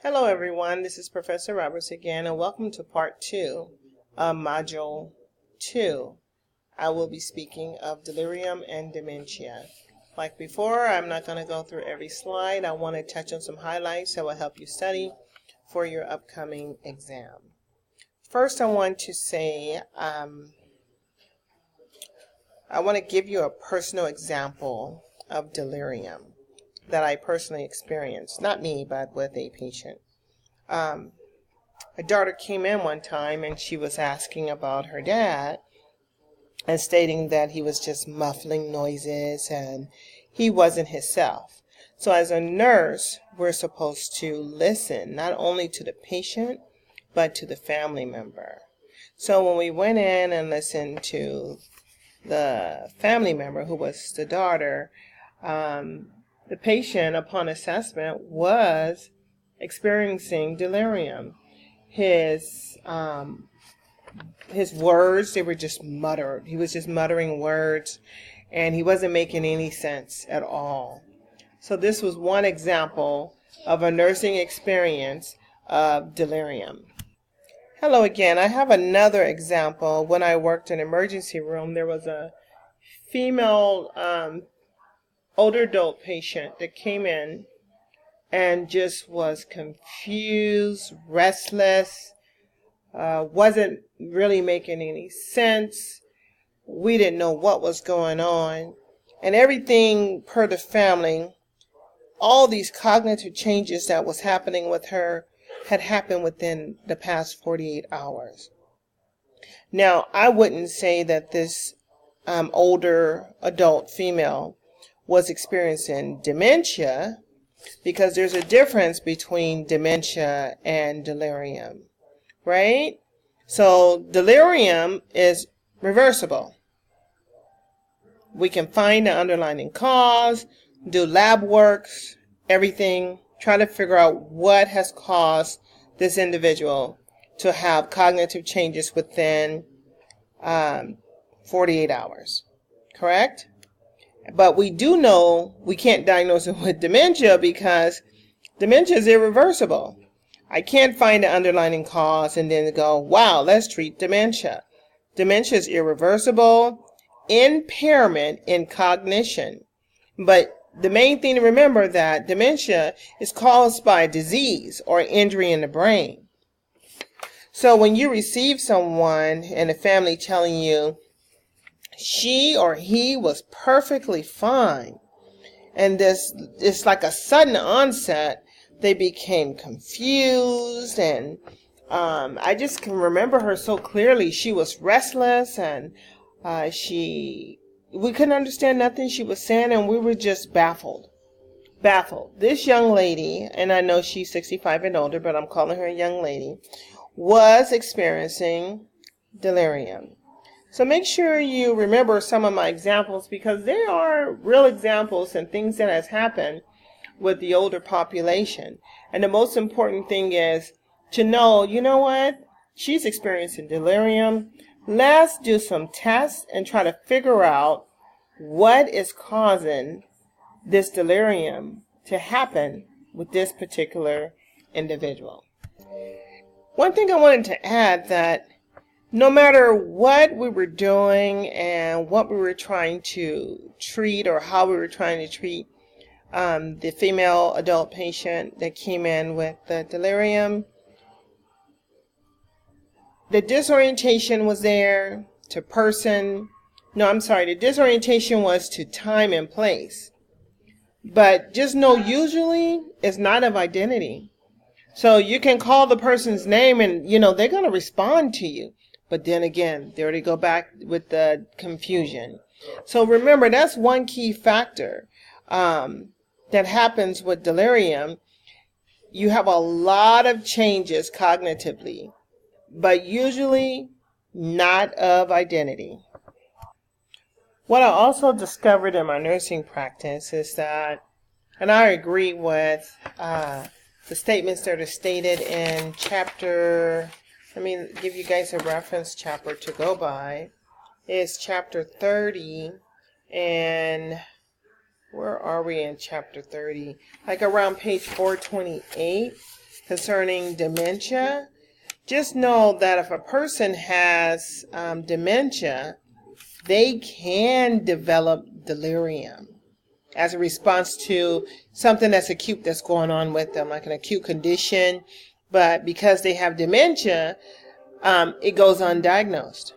Hello everyone, this is Professor Roberts again, and welcome to part 2 of Module 2. I will be speaking of delirium and dementia. Like before, I'm not going to go through every slide. I want to touch on some highlights that will help you study for your upcoming exam. First, I want to say, I want to give you a personal example of delirium that I personally experienced. Not me, but with a patient. A daughter came in one time and she was asking about her dad and stating that he was just muffling noises and he wasn't himself. So as a nurse, we're supposed to listen not only to the patient, but to the family member. So when we went in and listened to the family member, who was the daughter, the patient, upon assessment, was experiencing delirium. His words, they were just muttered. He was just muttering words, and he wasn't making any sense at all. So this was one example of a nursing experience of delirium. Hello again. I have another example. When I worked in an emergency room, there was a female older adult patient that came in and just was confused, restless, wasn't really making any sense. We didn't know what was going on. And everything per the family, all these cognitive changes that was happening with her had happened within the past 48 hours. Now, I wouldn't say that this older adult female was experiencing dementia, because there's a difference between dementia and delirium, right? So delirium is reversible. We can find the underlying cause, do lab works, everything, try to figure out what has caused this individual to have cognitive changes within 48 hours, correct? But we do know we can't diagnose it with dementia because dementia is irreversible. I can't find the underlying cause and then go, wow, let's treat dementia. Dementia is irreversible, impairment in cognition. But the main thing to remember that dementia is caused by disease or injury in the brain. So when you receive someone in a family telling you she or he was perfectly fine, and it's like a sudden onset, they became confused, and I just can remember her so clearly. She was restless, and we couldn't understand nothing she was saying, and we were just baffled. This young lady, and I know she's 65 and older, but I'm calling her a young lady, was experiencing delirium. So make sure you remember some of my examples, because they are real examples and things that has happened with the older population. And the most important thing is to know, you know what? She's experiencing delirium. Let's do some tests and try to figure out what is causing this delirium to happen with this particular individual. One thing I wanted to add, that no matter what we were doing and what we were trying to treat or how we were trying to treat the female adult patient that came in with the delirium, the disorientation was there to person. No, I'm sorry. The disorientation was to time and place. But just know, usually it's not of identity. So you can call the person's name and, they're going to respond to you. But then again, there they go back with the confusion. So remember, that's one key factor that happens with delirium. You have a lot of changes cognitively, but usually not of identity. What I also discovered in my nursing practice is that, and I agree with the statements that are stated in chapter, let me give you guys a reference chapter to go by. It's chapter 30, and where are we in chapter 30? Like around page 428. concerning dementia, just know that if a person has dementia, they can develop delirium as a response to something that's acute that's going on with them, like an acute condition. But because they have dementia, it goes undiagnosed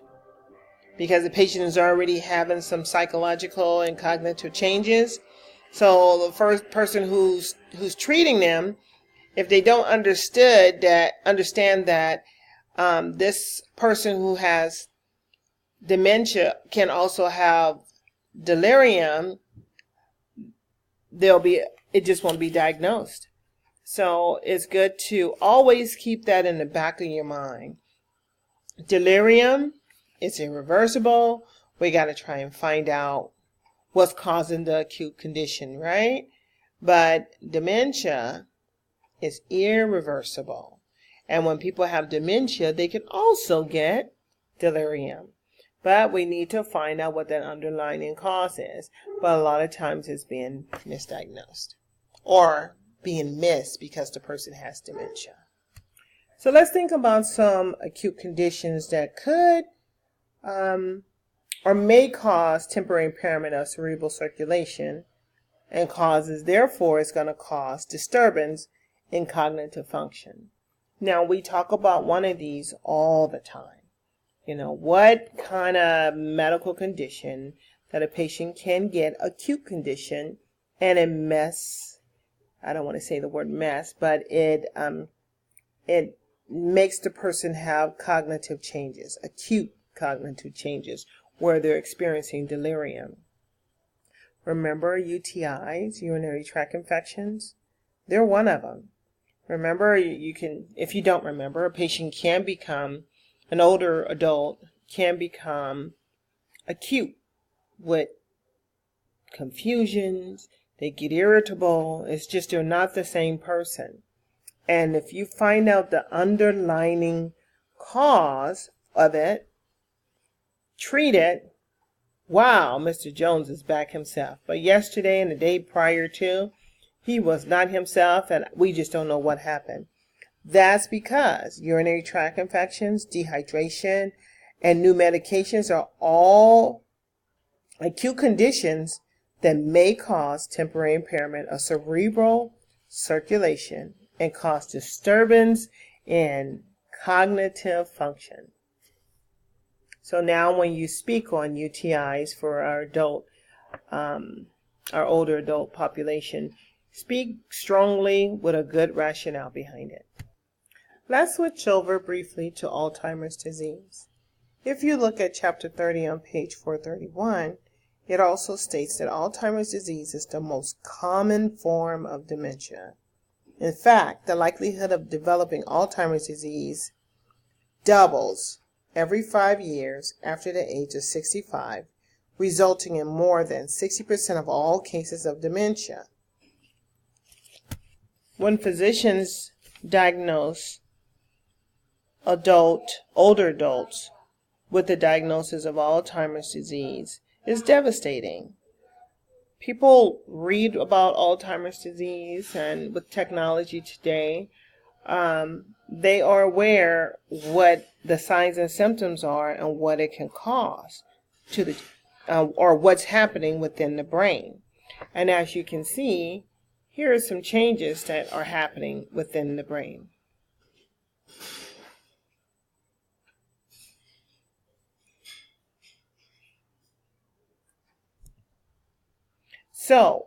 because the patient is already having some psychological and cognitive changes. So the first person who's treating them, if they don't understand that this person who has dementia can also have delirium, it just won't be diagnosed. So it's good to always keep that in the back of your mind. Delirium is irreversible. We got to try and find out what's causing the acute condition, right? But dementia is irreversible. And when people have dementia, they can also get delirium. But we need to find out what that underlying cause is. But a lot of times it's being misdiagnosed or being missed because the person has dementia. So let's think about some acute conditions that could or may cause temporary impairment of cerebral circulation and therefore it's going to cause disturbance in cognitive function. Now, we talk about one of these all the time. What kind of medical condition that a patient can get, acute condition, and I don't want to say the word mess, but it makes the person have cognitive changes, acute cognitive changes, where they're experiencing delirium. Remember UTIs, urinary tract infections? They're one of them. Remember, if you don't remember, a patient can become, an older adult can become acute with confusions, they get irritable, it's just they're not the same person. And if you find out the underlying cause of it, treat it. Wow, Mr. Jones is back himself. But yesterday and the day prior to, he was not himself, and we just don't know what happened. That's because urinary tract infections, dehydration, and new medications are all acute conditions that may cause temporary impairment of cerebral circulation and cause disturbance in cognitive function. So now when you speak on UTIs for our older adult population, speak strongly with a good rationale behind it. Let's switch over briefly to Alzheimer's disease. If you look at chapter 30 on page 431, it also states that Alzheimer's disease is the most common form of dementia. In fact, the likelihood of developing Alzheimer's disease doubles every 5 years after the age of 65, resulting in more than 60% of all cases of dementia. When physicians diagnose older adults with the diagnosis of Alzheimer's disease, it's devastating. People read about Alzheimer's disease, and with technology today, they are aware what the signs and symptoms are and what it can cause to or what's happening within the brain. And as you can see, here are some changes that are happening within the brain. So,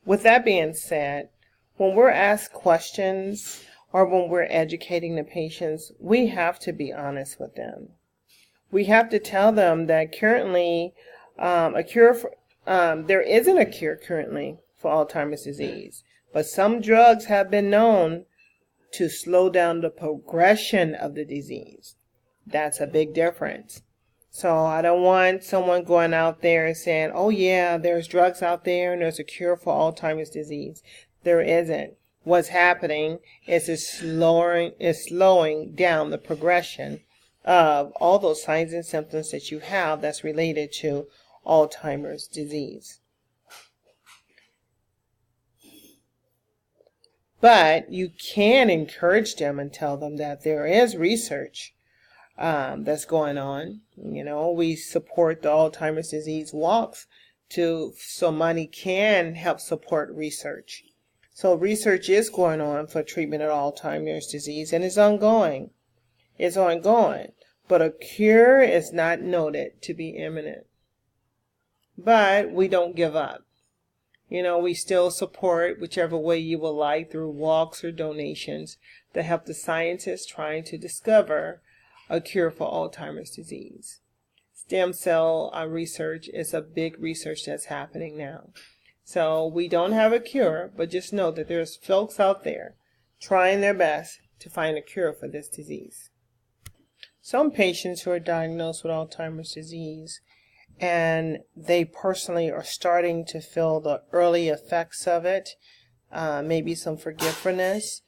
with that being said, when we're asked questions or when we're educating the patients, we have to be honest with them. We have to tell them that currently there isn't a cure currently for Alzheimer's disease, but some drugs have been known to slow down the progression of the disease. That's a big difference. So I don't want someone going out there and saying, oh yeah, there's drugs out there and there's a cure for Alzheimer's disease. There isn't. What's happening is it's slowing down the progression of all those signs and symptoms that you have that's related to Alzheimer's disease. But you can encourage them and tell them that there is research that's going on. We support the Alzheimer's disease walks so money can help support research. So research is going on for treatment of Alzheimer's disease, and it's ongoing. It's ongoing, but a cure is not noted to be imminent. But we don't give up. We still support whichever way you would like through walks or donations to help the scientists trying to discover a cure for Alzheimer's disease. Stem cell research is a big research that's happening now. So we don't have a cure, but just know that there's folks out there trying their best to find a cure for this disease. Some patients who are diagnosed with Alzheimer's disease and they personally are starting to feel the early effects of it, maybe some forgetfulness.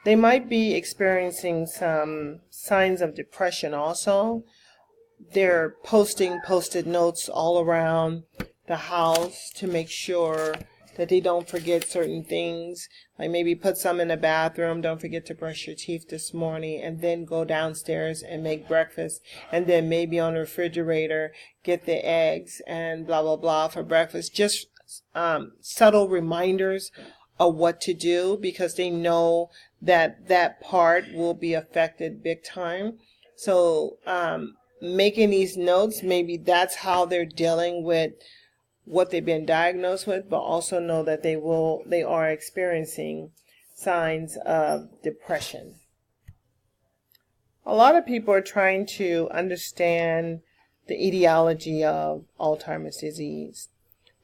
They might be experiencing some signs of depression also. They're posting post-it notes all around the house to make sure that they don't forget certain things, like maybe put some in the bathroom, don't forget to brush your teeth this morning, and then go downstairs and make breakfast, and then maybe on the refrigerator get the eggs and blah blah blah for breakfast. Just subtle reminders of what to do, because they know that part will be affected big time. So making these notes, maybe that's how they're dealing with what they've been diagnosed with, but also know that they are experiencing signs of depression. A lot of people are trying to understand the etiology of Alzheimer's disease.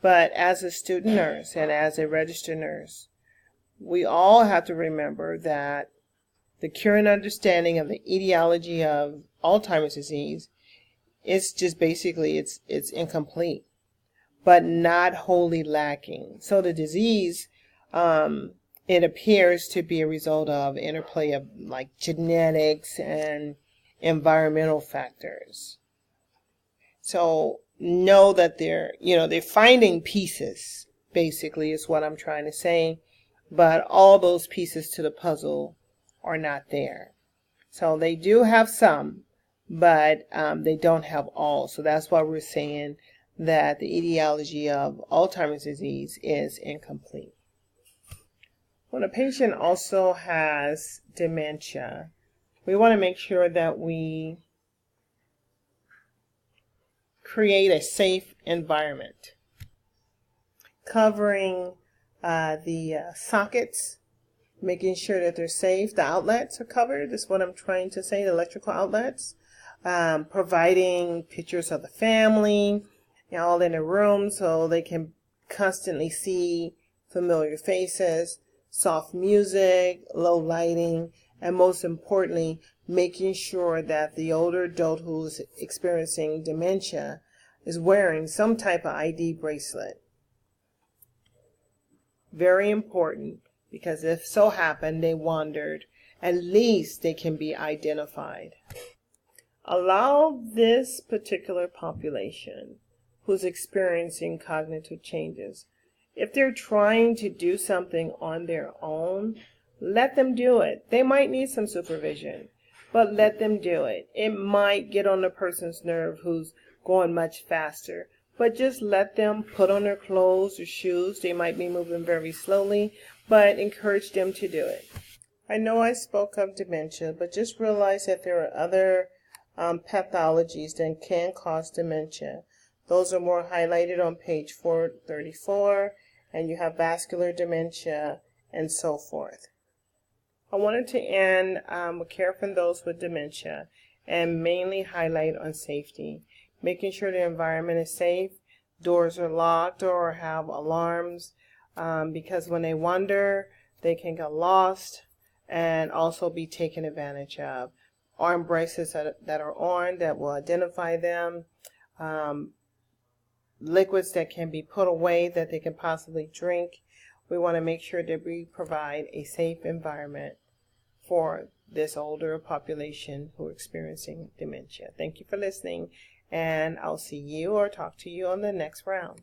But as a student nurse and as a registered nurse, we all have to remember that the current understanding of the etiology of Alzheimer's disease is just basically it's incomplete, but not wholly lacking. So the disease, it appears to be a result of interplay of like genetics and environmental factors. So know that they're finding pieces, basically is what I'm trying to say, but all those pieces to the puzzle are not there. So they do have some, but they don't have all. So that's why we're saying that the etiology of Alzheimer's disease is incomplete. When a patient also has dementia, we want to make sure that we create a safe environment, covering the sockets, making sure that they're safe. The outlets are covered, is what I'm trying to say, the electrical outlets. Providing pictures of the family, all in a room so they can constantly see familiar faces, soft music, low lighting, and most importantly, making sure that the older adult who's experiencing dementia is wearing some type of ID bracelet. Very important, because if so happened they wandered, at least they can be identified. Allow this particular population who's experiencing cognitive changes, if they're trying to do something on their own, let them do it. They might need some supervision, but let them do it. It might get on the person's nerve who's going much faster, but just let them put on their clothes or shoes. They might be moving very slowly, but encourage them to do it. I know I spoke of dementia, but just realize that there are other pathologies that can cause dementia. Those are more highlighted on page 434, and you have vascular dementia and so forth. I wanted to end with care for those with dementia and mainly highlight on safety, making sure the environment is safe, doors are locked or have alarms, because when they wander, they can get lost and also be taken advantage of. Arm bracelets that are on that will identify them, liquids that can be put away that they can possibly drink. We want to make sure that we provide a safe environment for this older population who are experiencing dementia. Thank you for listening, and I'll see you or talk to you on the next round.